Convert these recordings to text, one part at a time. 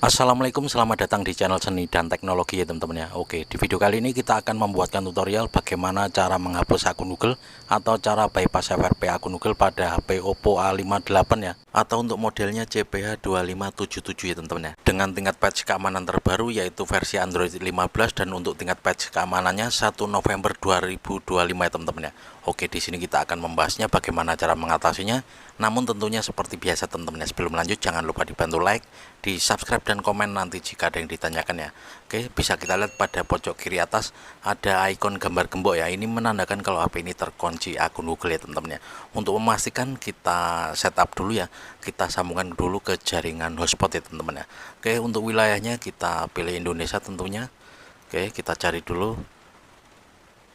Assalamualaikum, selamat datang di channel Seni dan Teknologi ya teman-teman ya. Oke, di video kali ini kita akan membuatkan tutorial bagaimana cara menghapus akun Google atau cara bypass FRP akun Google pada HP Oppo A58 ya, atau untuk modelnya CPH2577 ya teman-teman ya. Dengan tingkat patch keamanan terbaru yaitu versi Android 15 dan untuk tingkat patch keamanannya 1 November 2025 ya teman-teman ya. Oke, di sini kita akan membahasnya bagaimana cara mengatasinya. Namun tentunya seperti biasa teman-teman ya, sebelum lanjut jangan lupa dibantu like, di subscribe dan komen nanti jika ada yang ditanyakan ya. Oke, bisa kita lihat pada pojok kiri atas ada ikon gambar gembok ya. Ini menandakan kalau HP ini terkunci akun Google ya teman-teman ya. Untuk memastikan kita setup dulu ya, kita sambungkan dulu ke jaringan hotspot ya teman-teman ya. Oke, untuk wilayahnya kita pilih Indonesia tentunya. Oke, kita cari dulu.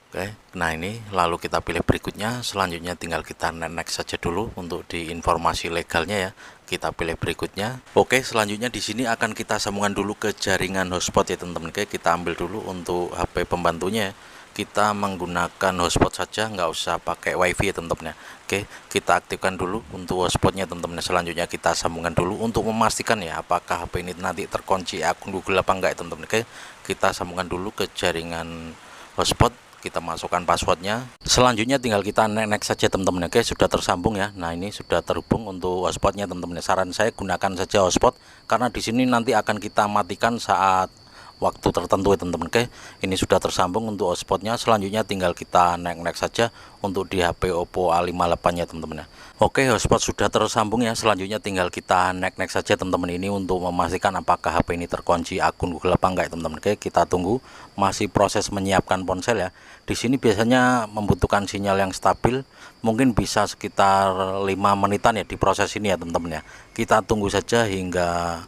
Oke, nah ini lalu kita pilih berikutnya. Selanjutnya tinggal kita next saja dulu untuk di informasi legalnya ya. Kita pilih berikutnya. Oke, selanjutnya di sini akan kita sambungkan dulu ke jaringan hotspot ya teman-teman. Oke, kita ambil dulu untuk HP pembantunya ya. Kita menggunakan hotspot saja, nggak usah pakai wifi ya teman-teman ya. Oke, kita aktifkan dulu untuk hotspotnya teman-teman. Selanjutnya kita sambungkan dulu untuk memastikan ya apakah HP ini nanti terkunci akun Google apa enggak ya teman-teman. Oke, kita sambungkan dulu ke jaringan hotspot, kita masukkan passwordnya. Selanjutnya tinggal kita next saja teman-teman. Oke, sudah tersambung ya. Nah, ini sudah terhubung untuk hotspotnya teman-teman. Saran saya gunakan saja hotspot karena di sini nanti akan kita matikan saat waktu tertentu ya teman-teman. Oke, ini sudah tersambung untuk hotspotnya. Selanjutnya tinggal kita next saja untuk di HP Oppo A58 ya teman-teman ya. Oke, hotspot sudah tersambung ya. Selanjutnya tinggal kita next saja teman-teman, ini untuk memastikan apakah HP ini terkunci akun Google apa enggak ya teman-teman. Oke, kita tunggu, masih proses menyiapkan ponsel ya. Di sini biasanya membutuhkan sinyal yang stabil, mungkin bisa sekitar 5 menitan ya di proses ini ya teman-teman ya. Kita tunggu saja hingga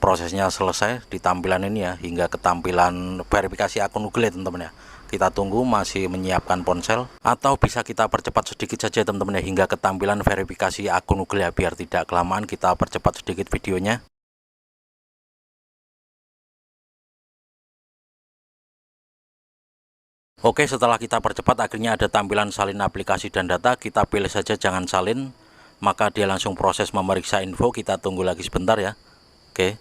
prosesnya selesai di tampilan ini ya, hingga ketampilan verifikasi akun Google ya teman-teman ya. Kita tunggu masih menyiapkan ponsel, atau bisa kita percepat sedikit saja teman-teman ya, hingga ketampilan verifikasi akun Google ya. Biar tidak kelamaan, kita percepat sedikit videonya. Oke, setelah kita percepat akhirnya ada tampilan salin aplikasi dan data. Kita pilih saja jangan salin, maka dia langsung proses memeriksa info. Kita tunggu lagi sebentar ya. Oke,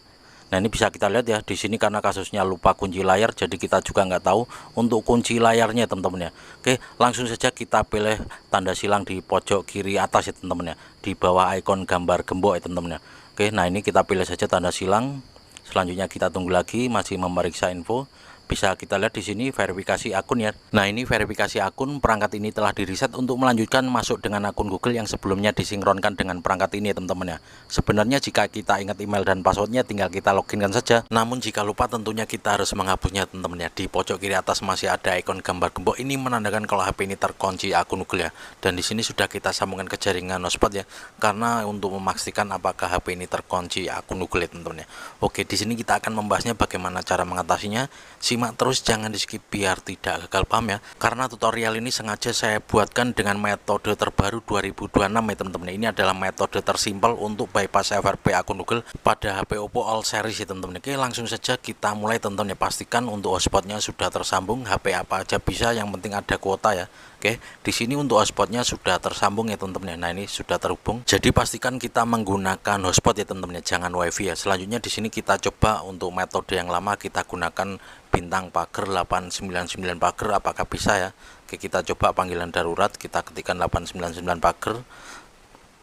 nah ini bisa kita lihat ya, di sini karena kasusnya lupa kunci layar, jadi kita juga nggak tahu untuk kunci layarnya teman-teman ya. Oke, langsung saja kita pilih tanda silang di pojok kiri atas ya teman-teman ya, di bawah ikon gambar gembok ya teman-teman ya. Oke, nah ini kita pilih saja tanda silang. Selanjutnya kita tunggu lagi, masih memeriksa info. Bisa kita lihat di sini verifikasi akun ya. Nah, ini verifikasi akun, perangkat ini telah di-reset untuk melanjutkan masuk dengan akun Google yang sebelumnya disinkronkan dengan perangkat ini ya teman-teman ya. Sebenarnya jika kita ingat email dan passwordnya tinggal kita loginkan saja. Namun jika lupa tentunya kita harus menghapusnya teman-teman ya. Di pojok kiri atas masih ada ikon gambar gembok, ini menandakan kalau HP ini terkunci akun Google ya. Dan di sini sudah kita sambungkan ke jaringan hotspot ya, karena untuk memastikan apakah HP ini terkunci akun Google ya teman-teman ya. Oke, di sini kita akan membahasnya bagaimana cara mengatasinya. Simak terus, jangan di skip biar tidak gagal paham ya, karena tutorial ini sengaja saya buatkan dengan metode terbaru 2026 ya teman-teman. Ini adalah metode tersimpel untuk bypass FRP akun Google pada HP Oppo All Series ya teman-teman. Oke, langsung saja kita mulai teman-teman ya. Pastikan untuk hotspotnya sudah tersambung, HP apa aja bisa, yang penting ada kuota ya. Oke, di sini untuk hotspotnya sudah tersambung ya teman-teman ya. Nah, ini sudah terhubung. Jadi pastikan kita menggunakan hotspot ya teman-teman ya, jangan wifi ya. Selanjutnya di sini kita coba untuk metode yang lama, kita gunakan bintang pagar 899 pagar, apakah bisa ya. Oke, kita coba panggilan darurat, kita ketikkan 899 pagar.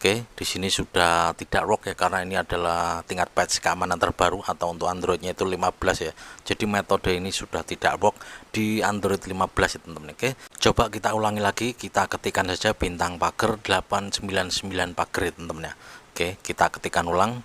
Oke, di sini sudah tidak rock ya, karena ini adalah tingkat patch keamanan terbaru, atau untuk Androidnya itu 15 ya. Jadi metode ini sudah tidak rock di Android 15 ya teman-teman. Oke, coba kita ulangi lagi, kita ketikkan saja bintang pagar 899 pagar ya teman-teman ya. Oke, kita ketikkan ulang.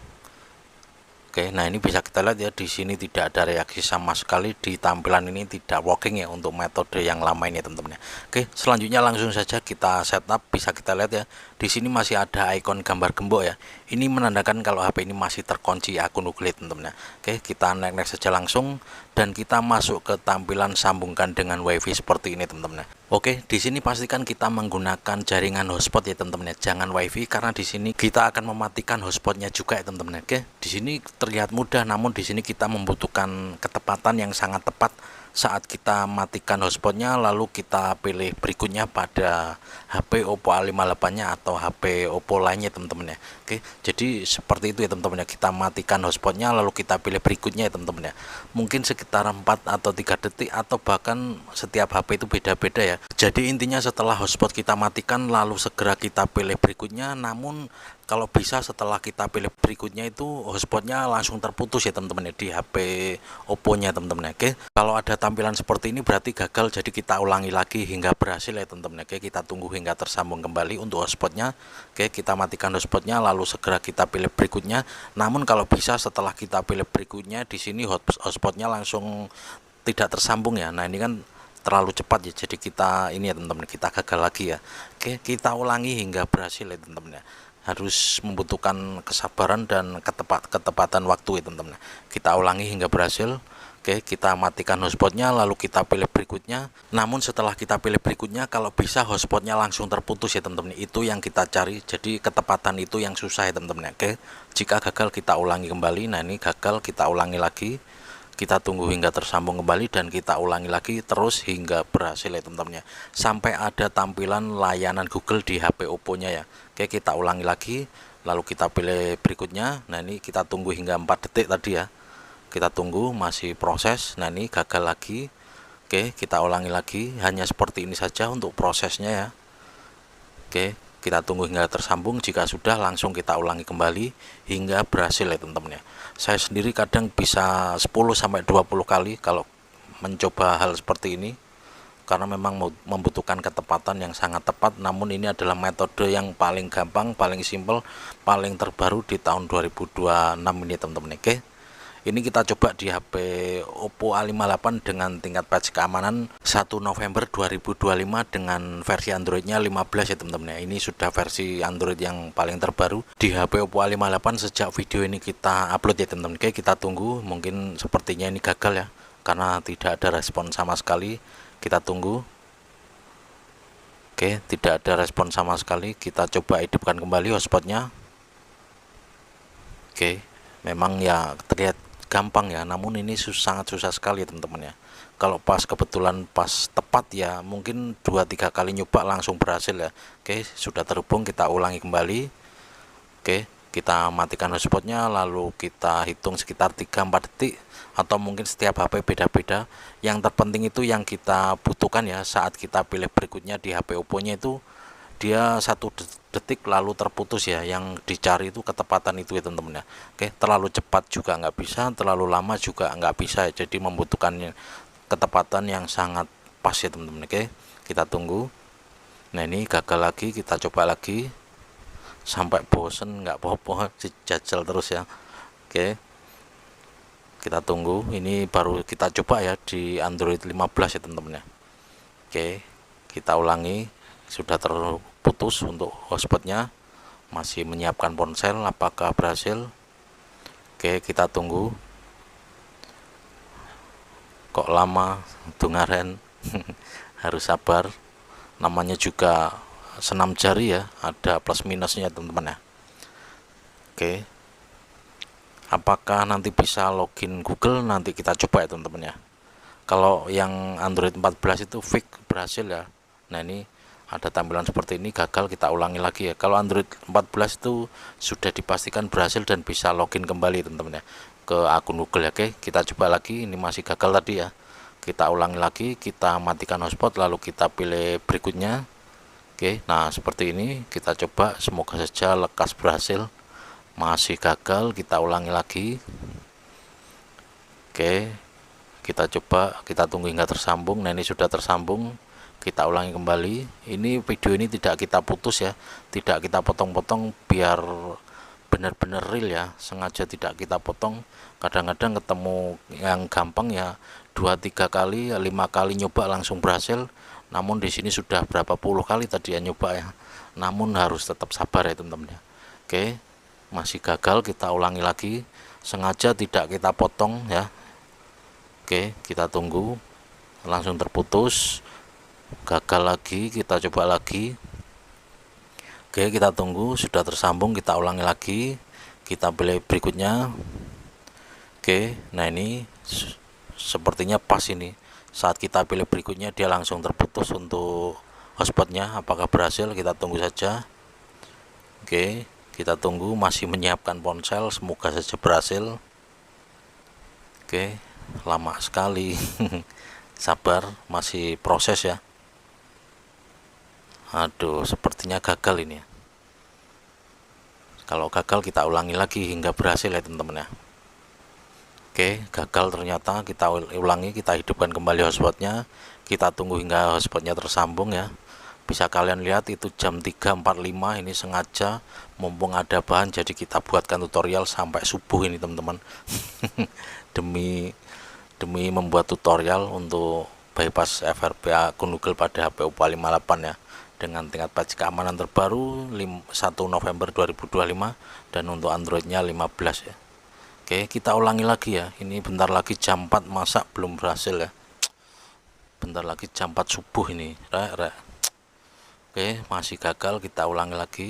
Oke, nah ini bisa kita lihat ya, di sini tidak ada reaksi sama sekali, di tampilan ini tidak working ya untuk metode yang lama ini teman-teman ya. Oke, selanjutnya langsung saja kita setup. Bisa kita lihat ya, di sini masih ada ikon gambar gembok ya. Ini menandakan kalau HP ini masih terkunci akun Google teman-teman ya. Oke, kita next saja langsung, dan kita masuk ke tampilan sambungkan dengan WiFi seperti ini teman-teman ya. Oke, di sini pastikan kita menggunakan jaringan hotspot ya teman-teman ya, jangan WiFi, karena di sini kita akan mematikan hotspotnya juga ya teman-teman. Oke, di sini terlihat mudah, namun di sini kita membutuhkan ketepatan yang sangat tepat, saat kita matikan hotspotnya lalu kita pilih berikutnya pada HP Oppo A58 nya atau HP Oppo lainnya teman-teman ya. Oke, jadi seperti itu ya teman-teman ya, kita matikan hotspotnya lalu kita pilih berikutnya ya teman-teman ya. Mungkin sekitar 4 atau 3 detik atau bahkan setiap HP itu beda-beda ya. Jadi intinya setelah hotspot kita matikan lalu segera kita pilih berikutnya, namun kalau bisa setelah kita pilih berikutnya itu hotspotnya langsung terputus ya teman-teman ya di HP Oppo nya teman-teman ya. Oke, kalau ada tampilan seperti ini berarti gagal, jadi kita ulangi lagi hingga berhasil ya teman-teman ya. Oke, kita tunggu hingga tersambung kembali untuk hotspotnya. Oke, kita matikan hotspotnya lalu segera kita pilih berikutnya, namun kalau bisa setelah kita pilih berikutnya di sini hotspotnya langsung tidak tersambung ya. Nah ini kan terlalu cepat ya, jadi kita ini ya teman-teman, kita gagal lagi ya. Oke, kita ulangi hingga berhasil ya teman-teman ya, harus membutuhkan kesabaran dan ketepatan waktu ya teman-teman. Kita ulangi hingga berhasil. Oke, kita matikan hotspotnya lalu kita pilih berikutnya, namun setelah kita pilih berikutnya kalau bisa hotspotnya langsung terputus ya teman-teman, itu yang kita cari. Jadi ketepatan itu yang susah ya teman-teman. Oke, jika gagal kita ulangi kembali. Nah ini gagal, kita ulangi lagi, kita tunggu hingga tersambung kembali dan kita ulangi lagi terus hingga berhasil ya teman-teman ya, sampai ada tampilan layanan Google di HP Oppo nya ya. Oke, kita ulangi lagi lalu kita pilih berikutnya. Nah ini kita tunggu hingga 4 detik tadi ya, kita tunggu masih proses. Nah ini gagal lagi. Oke, kita ulangi lagi, hanya seperti ini saja untuk prosesnya ya. Oke, kita tunggu hingga tersambung, jika sudah langsung kita ulangi kembali hingga berhasil ya teman-teman ya. Saya sendiri kadang bisa 10-20 kali kalau mencoba hal seperti ini, karena memang membutuhkan ketepatan yang sangat tepat. Namun ini adalah metode yang paling gampang, paling simpel, paling terbaru di tahun 2026 ini teman-teman. Oke, ini kita coba di HP Oppo A58 dengan tingkat patch keamanan 1 November 2025 dengan versi Androidnya 15 ya teman-teman ya. Ini sudah versi Android yang paling terbaru di HP Oppo A58 sejak video ini kita upload ya teman-teman. Oke, kita tunggu, mungkin sepertinya ini gagal ya karena tidak ada respon sama sekali. Kita tunggu. Oke, tidak ada respon sama sekali. Kita coba hidupkan kembali hotspotnya. Oke, memang ya terlihat gampang ya, namun ini sangat susah sekali ya teman-teman ya. Kalau pas kebetulan pas tepat ya mungkin 2-3 kali nyoba langsung berhasil ya. Oke, sudah terhubung, kita ulangi kembali. Oke, kita matikan hotspotnya lalu kita hitung sekitar 3-4 detik atau mungkin setiap HP beda-beda. Yang terpenting itu yang kita butuhkan ya saat kita pilih berikutnya di HP Oppo nya itu dia 1 detik lalu terputus ya, yang dicari itu ketepatan itu ya teman-teman ya. Oke, terlalu cepat juga nggak bisa, terlalu lama juga nggak bisa ya, jadi membutuhkan ketepatan yang sangat pas ya teman-teman. Oke, kita tunggu. Nah ini gagal lagi, kita coba lagi sampai bosen, nggak apa-apa, jajal terus ya. Oke, kita tunggu, ini baru kita coba ya di Android 15 ya teman-teman ya. Oke, kita ulangi, sudah terputus untuk hotspotnya, masih menyiapkan ponsel, apakah berhasil? Oke, kita tunggu. Kok lama dungaren? Harus sabar, namanya juga senam jari ya, ada plus minusnya teman-teman ya. Oke, apakah nanti bisa login Google? Nanti kita coba ya teman-teman ya. Kalau yang Android 14 itu fix berhasil ya. Nah ini ada tampilan seperti ini, gagal, kita ulangi lagi ya. Kalau Android 14 itu sudah dipastikan berhasil dan bisa login kembali teman-teman ya ke akun Google ya. Oke, kita coba lagi, ini masih gagal tadi ya. Kita ulangi lagi, kita matikan hotspot lalu kita pilih berikutnya. Oke, nah seperti ini kita coba, semoga saja lekas berhasil. Masih gagal, kita ulangi lagi. Oke, kita coba, kita tunggu hingga tersambung. Nah ini sudah tersambung, kita ulangi kembali. Ini video ini tidak kita putus ya, tidak kita potong-potong biar benar-benar real ya, sengaja tidak kita potong. Kadang-kadang ketemu yang gampang ya 2-3 kali, 5 kali nyoba langsung berhasil. Namun di sini sudah berapa puluh kali tadi ya nyoba ya, namun harus tetap sabar ya teman-teman ya. Oke, masih gagal, kita ulangi lagi, sengaja tidak kita potong ya. Oke, kita tunggu, langsung terputus, gagal lagi, kita coba lagi. Oke, kita tunggu, sudah tersambung, kita ulangi lagi, kita pilih berikutnya. Oke, nah ini sepertinya pas, ini saat kita pilih berikutnya dia langsung terputus untuk hotspotnya. Apakah berhasil? Kita tunggu saja. Oke, kita tunggu, masih menyiapkan ponsel, semoga saja berhasil. Oke, lama sekali. Sabar, masih proses ya. Aduh, sepertinya gagal ini ya. Kalau gagal kita ulangi lagi hingga berhasil ya teman-teman ya. Oke, gagal ternyata. Kita ulangi, kita hidupkan kembali hotspotnya, kita tunggu hingga hotspotnya tersambung ya. Bisa kalian lihat itu jam 3.45, ini sengaja mumpung ada bahan jadi kita buatkan tutorial sampai subuh ini teman-teman. demi membuat tutorial untuk bypass FRP akun Google pada HP Oppo A58 ya, dengan tingkat patch keamanan terbaru 1 November 2025 dan untuk Androidnya 15 ya. Oke, kita ulangi lagi ya. Ini bentar lagi jam 4, masa belum berhasil ya. Bentar lagi jam 4 subuh ini. Oke, masih gagal, kita ulangi lagi.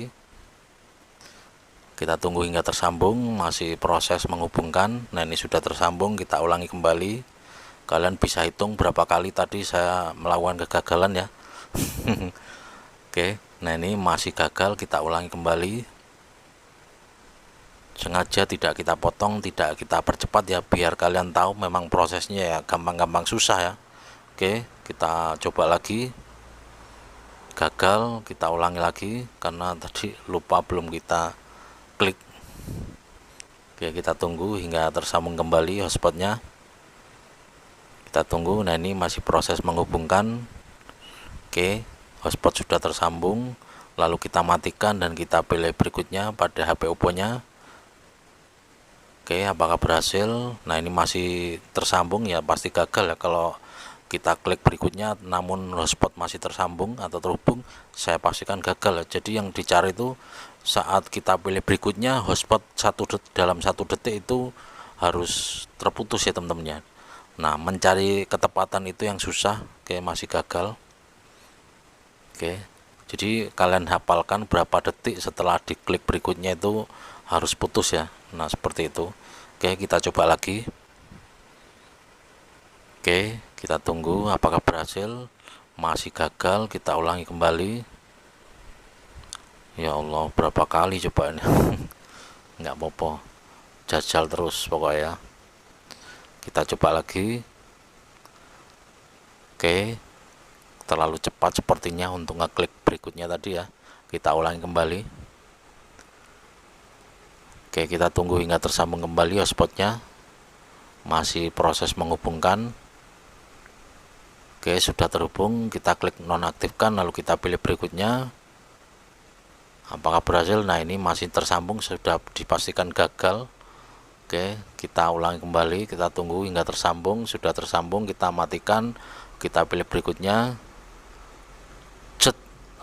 Kita tunggu hingga tersambung, masih proses menghubungkan. Nah, ini sudah tersambung, kita ulangi kembali. Kalian bisa hitung berapa kali tadi saya melakukan kegagalan ya. Oke, nah ini masih gagal, kita ulangi kembali. Sengaja tidak kita potong, tidak kita percepat ya, biar kalian tahu memang prosesnya ya gampang-gampang susah ya. Oke, kita coba lagi. Gagal, kita ulangi lagi karena tadi lupa belum kita klik. Oke, kita tunggu hingga tersambung kembali hotspotnya. Kita tunggu. Nah, ini masih proses menghubungkan. Oke, hotspot sudah tersambung, lalu kita matikan dan kita pilih berikutnya pada HP Oppo nya. Oke, apakah berhasil? Nah, ini masih tersambung ya, pasti gagal ya kalau kita klik berikutnya namun hotspot masih tersambung atau terhubung, saya pastikan gagal ya. Jadi yang dicari itu saat kita pilih berikutnya hotspot dalam 1 detik itu harus terputus ya teman-teman ya. Nah, mencari ketepatan itu yang susah. Oke, masih gagal. Oke, jadi kalian hafalkan berapa detik setelah diklik berikutnya itu harus putus ya. Nah, seperti itu. Oke, kita coba lagi. Oke, kita tunggu apakah berhasil. Masih gagal, kita ulangi kembali. Ya Allah, berapa kali coba ini. Nggak apa-apa, jajal terus pokoknya. Kita coba lagi. Oke, terlalu cepat sepertinya untuk ngeklik berikutnya tadi ya. Kita ulangi kembali. Oke, kita tunggu hingga tersambung kembali hotspotnya. Masih proses menghubungkan. Oke, sudah terhubung, kita klik nonaktifkan lalu kita pilih berikutnya. Apakah berhasil? Nah, ini masih tersambung, sudah dipastikan gagal. Oke, kita ulangi kembali, kita tunggu hingga tersambung. Sudah tersambung, kita matikan, kita pilih berikutnya.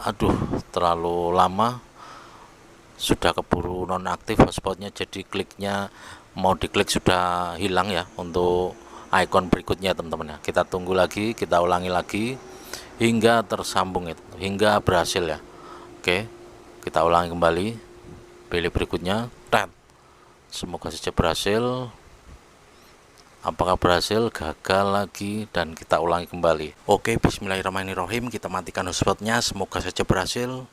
Aduh, terlalu lama, sudah keburu nonaktif hotspotnya, jadi kliknya mau diklik sudah hilang ya untuk icon berikutnya teman-teman ya. Kita tunggu lagi, kita ulangi lagi hingga tersambung itu, hingga berhasil ya. Oke, kita ulangi kembali, pilih berikutnya. Semoga saja berhasil. Apakah berhasil? Gagal lagi dan kita ulangi kembali. Oke, bismillahirrahmanirrahim, kita matikan hotspotnya, semoga saja berhasil.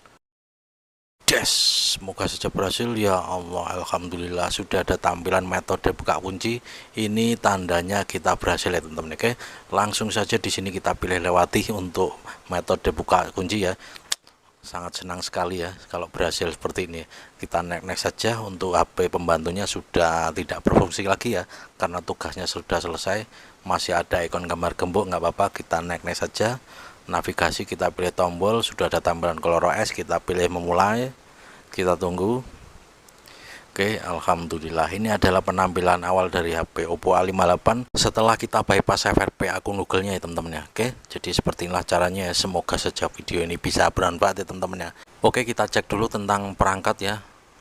Semoga saja berhasil ya Allah. Alhamdulillah sudah ada tampilan metode buka kunci. Ini tandanya kita berhasil ya teman-teman. Oke, langsung saja di sini kita pilih lewati untuk metode buka kunci ya. Sangat senang sekali ya kalau berhasil seperti ini. Kita next saja. Untuk HP pembantunya sudah tidak berfungsi lagi ya, karena tugasnya sudah selesai. Masih ada ikon gambar gembok, nggak apa-apa, kita next saja. Navigasi kita pilih tombol, sudah ada tampilan ColorOS, kita pilih memulai, kita tunggu. Oke, alhamdulillah ini adalah penampilan awal dari HP Oppo A58 setelah kita bypass FRP akun Google-nya ya teman-teman ya. Oke, jadi seperti inilah caranya ya. Semoga saja video ini bisa bermanfaat ya teman-teman ya. Oke, kita cek dulu tentang perangkat ya.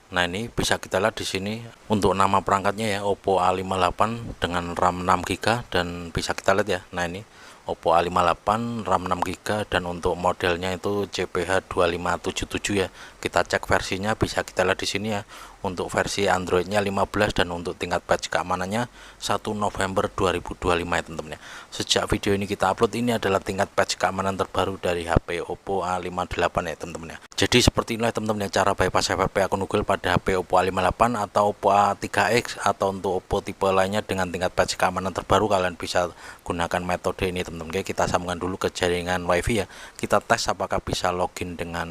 Nah, ini bisa kita lihat di sini untuk nama perangkatnya ya, Oppo A58 dengan RAM 6GB dan bisa kita lihat ya. Nah, ini Oppo A58 RAM 6GB dan untuk modelnya itu CPH2577 ya. Kita cek versinya, bisa kita lihat di sini ya. untuk versi Androidnya 15 dan untuk tingkat patch keamanannya 1 November 2025 ya teman-teman ya. Sejak video ini kita upload, ini adalah tingkat patch keamanan terbaru dari HP Oppo A58 ya teman-teman ya. Jadi seperti inilah teman-teman ya cara bypass FFP akun Google pada HP Oppo A58 atau Oppo A3X atau untuk Oppo tipe lainnya dengan tingkat patch keamanan terbaru. Kalian bisa gunakan metode ini teman-teman. Oke, kita sambungkan dulu ke jaringan WiFi ya. Kita tes apakah bisa login dengan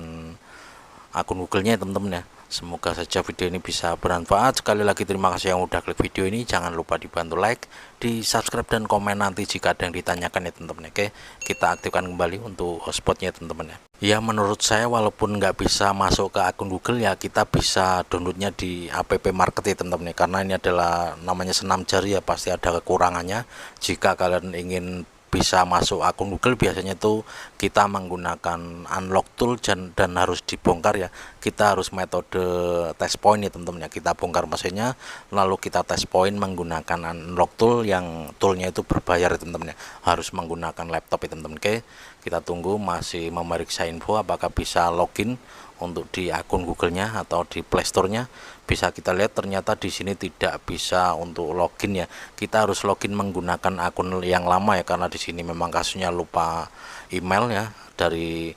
akun Google-nya ya teman-teman ya. Semoga saja video ini bisa bermanfaat. Sekali lagi terima kasih yang udah klik video ini. Jangan lupa dibantu like, di subscribe dan komen nanti jika ada yang ditanyakan ya teman-teman. Oke, kita aktifkan kembali untuk hotspotnya teman-teman ya. Ya menurut saya walaupun nggak bisa masuk ke akun Google ya, kita bisa downloadnya di app market ya teman-teman ya. Karena ini adalah namanya senam jari ya, pasti ada kekurangannya. Jika kalian ingin bisa masuk akun Google, biasanya itu kita menggunakan unlock tool dan harus dibongkar ya. Kita harus metode test point ya teman-teman ya. Kita bongkar mesinnya lalu kita test point menggunakan unlock tool, yang toolnya itu berbayar ya teman-teman ya. Harus menggunakan laptop ya teman-teman. Oke, kita tunggu masih memeriksa info apakah bisa login untuk di akun Google-nya atau di Play Store-nya. Bisa kita lihat ternyata di sini tidak bisa untuk login ya. Kita harus login menggunakan akun yang lama ya, karena di sini memang kasusnya lupa email ya, dari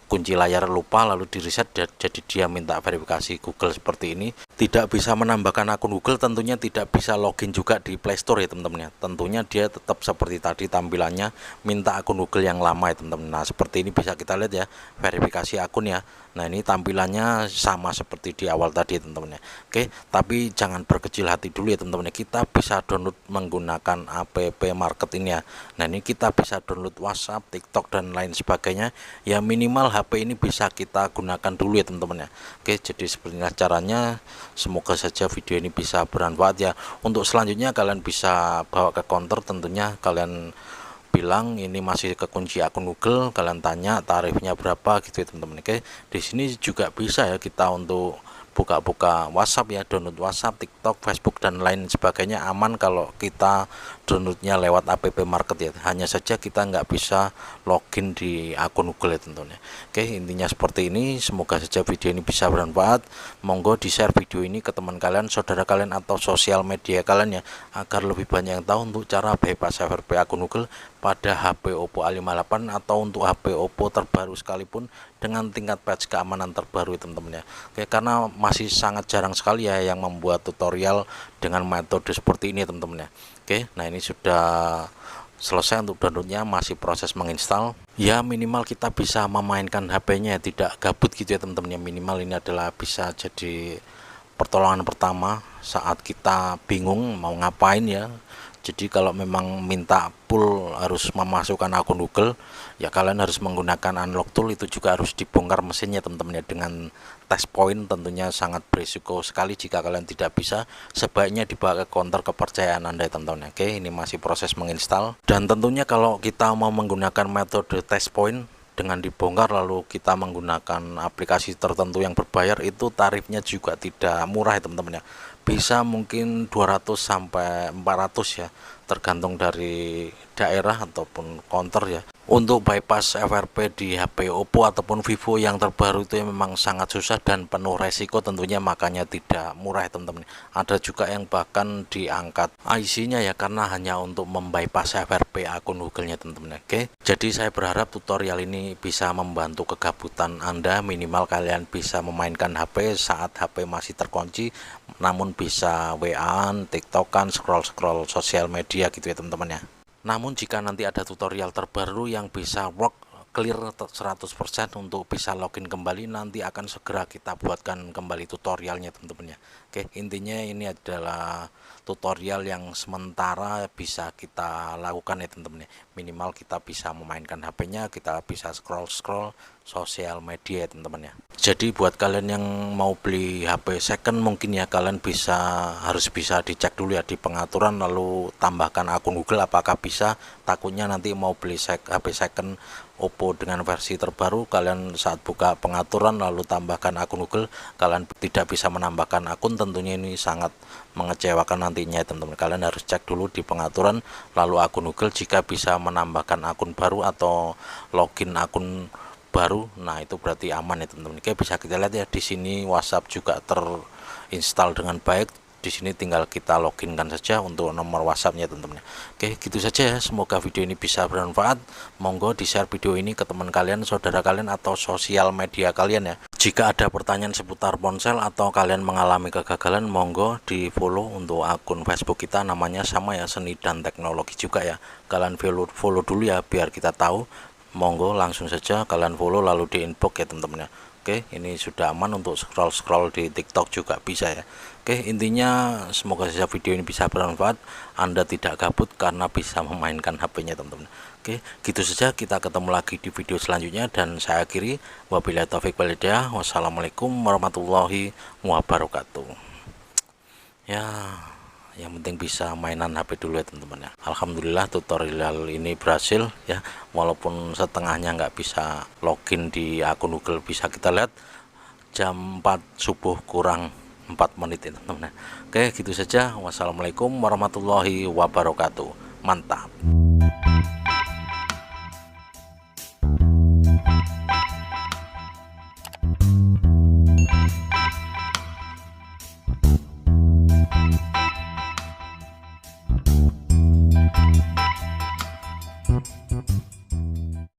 kunci layar lupa lalu di reset, jadi dia minta verifikasi Google seperti ini. Tidak bisa menambahkan akun Google, tentunya tidak bisa login juga di Play Store ya teman-teman ya. Tentunya dia tetap seperti tadi tampilannya, minta akun Google yang lama ya teman-teman. Nah seperti ini bisa kita lihat ya, verifikasi akun ya. Nah ini tampilannya sama seperti di awal tadi ya teman-teman ya. Oke, tapi jangan berkecil hati dulu ya teman-teman ya. Kita bisa download menggunakan app market ini ya. Nah ini kita bisa download WhatsApp, TikTok dan lain sebagainya ya. Minimal HP ini bisa kita gunakan dulu ya teman-teman ya. Oke, jadi seperti inilah caranya. Semoga saja video ini bisa bermanfaat ya. Untuk selanjutnya kalian bisa bawa ke counter, tentunya kalian bilang ini masih kekunci akun Google, kalian tanya tarifnya berapa gitu ya teman-teman. Oke, di sini juga bisa ya kita untuk buka-buka WhatsApp ya, download WhatsApp, TikTok, Facebook dan lain sebagainya aman kalau kita downloadnya lewat app market ya. Hanya saja kita nggak bisa login di akun Google ya tentunya. Oke, intinya seperti ini. Semoga saja video ini bisa bermanfaat. Monggo di share video ini ke teman kalian, saudara kalian atau sosial media kalian ya, agar lebih banyak yang tahu untuk cara bypass FFP akun Google pada HP Oppo A58 atau untuk HP Oppo terbaru sekalipun dengan tingkat patch keamanan terbaru teman-teman ya. Oke, karena masih sangat jarang sekali ya yang membuat tutorial dengan metode seperti ini teman-teman ya. Oke, nah ini sudah selesai untuk downloadnya, masih proses menginstal ya. Minimal kita bisa memainkan HP-nya ya, tidak gabut gitu ya teman-teman ya. Minimal ini adalah bisa jadi pertolongan pertama saat kita bingung mau ngapain ya. Jadi kalau memang minta full harus memasukkan akun Google ya, kalian harus menggunakan unlock tool. Itu juga harus dibongkar mesinnya teman-teman ya, dengan test point. Tentunya sangat berisiko sekali jika kalian tidak bisa. Sebaiknya dibawa ke counter kepercayaan Anda teman-teman. Oke, ini masih proses menginstal. Dan tentunya kalau kita mau menggunakan metode test point dengan dibongkar lalu kita menggunakan aplikasi tertentu yang berbayar, itu tarifnya juga tidak murah ya teman-teman ya. Bisa mungkin 200 sampai 400 ya, tergantung dari daerah ataupun counter ya. Untuk bypass FRP di HP Oppo ataupun Vivo yang terbaru itu memang sangat susah dan penuh resiko tentunya, makanya tidak murah ya teman-teman. Ada juga yang bahkan diangkat IC-nya ya, karena hanya untuk membypass FRP akun Google-nya teman-teman. Oke, jadi saya berharap tutorial ini bisa membantu kegabutan Anda. Minimal kalian bisa memainkan HP saat HP masih terkunci, namun bisa WA-an, TikTok-an, scroll-scroll sosial media gitu ya teman-teman ya. Namun jika nanti ada tutorial terbaru yang bisa work clear 100% untuk bisa login kembali, nanti akan segera kita buatkan kembali tutorialnya teman-teman ya. Oke, intinya ini adalah tutorial yang sementara bisa kita lakukan ya teman-teman ya. Minimal kita bisa memainkan HP-nya, kita bisa scroll-scroll sosial media ya teman-teman ya. Jadi buat kalian yang mau beli HP second mungkin ya, kalian harus bisa dicek dulu ya di pengaturan, lalu tambahkan akun Google apakah bisa. Takutnya nanti mau beli HP second Oppo dengan versi terbaru, kalian saat buka pengaturan lalu tambahkan akun Google, kalian tidak bisa menambahkan akun. Tentunya ini sangat mengecewakan nantinya ya teman-teman. Kalian harus cek dulu di pengaturan lalu akun Google, jika bisa menambahkan akun baru atau login akun baru, nah itu berarti aman ya teman-teman. Oke, bisa kita lihat ya di sini WhatsApp juga install dengan baik. Di sini tinggal kita loginkan saja untuk nomor WhatsAppnya teman-teman. Oke, gitu saja ya. Semoga video ini bisa bermanfaat. Monggo di share video ini ke teman kalian, saudara kalian, atau sosial media kalian ya. Jika ada pertanyaan seputar ponsel atau kalian mengalami kegagalan, monggo di follow untuk akun Facebook kita, namanya sama ya, Seni dan Teknologi juga ya. Kalian follow dulu ya biar kita tahu. Monggo langsung saja kalian follow lalu di inbox ya teman-teman ya. Oke, ini sudah aman untuk scroll di TikTok juga bisa ya. Oke, intinya semoga saja video ini bisa bermanfaat. Anda tidak gabut karena bisa memainkan HP-nya teman-teman. Oke, gitu saja, kita ketemu lagi di video selanjutnya dan saya akhiri wabillahi taufik wal hidayah. Wassalamualaikum warahmatullahi wabarakatuh. Ya, yang penting bisa mainan HP dulu ya teman-teman ya. Alhamdulillah tutorial ini berhasil ya, walaupun setengahnya nggak bisa login di akun Google. Bisa kita lihat jam 4 subuh kurang 4 menit ya teman-teman. Oke, gitu saja. Wassalamualaikum warahmatullahi wabarakatuh. Mantap.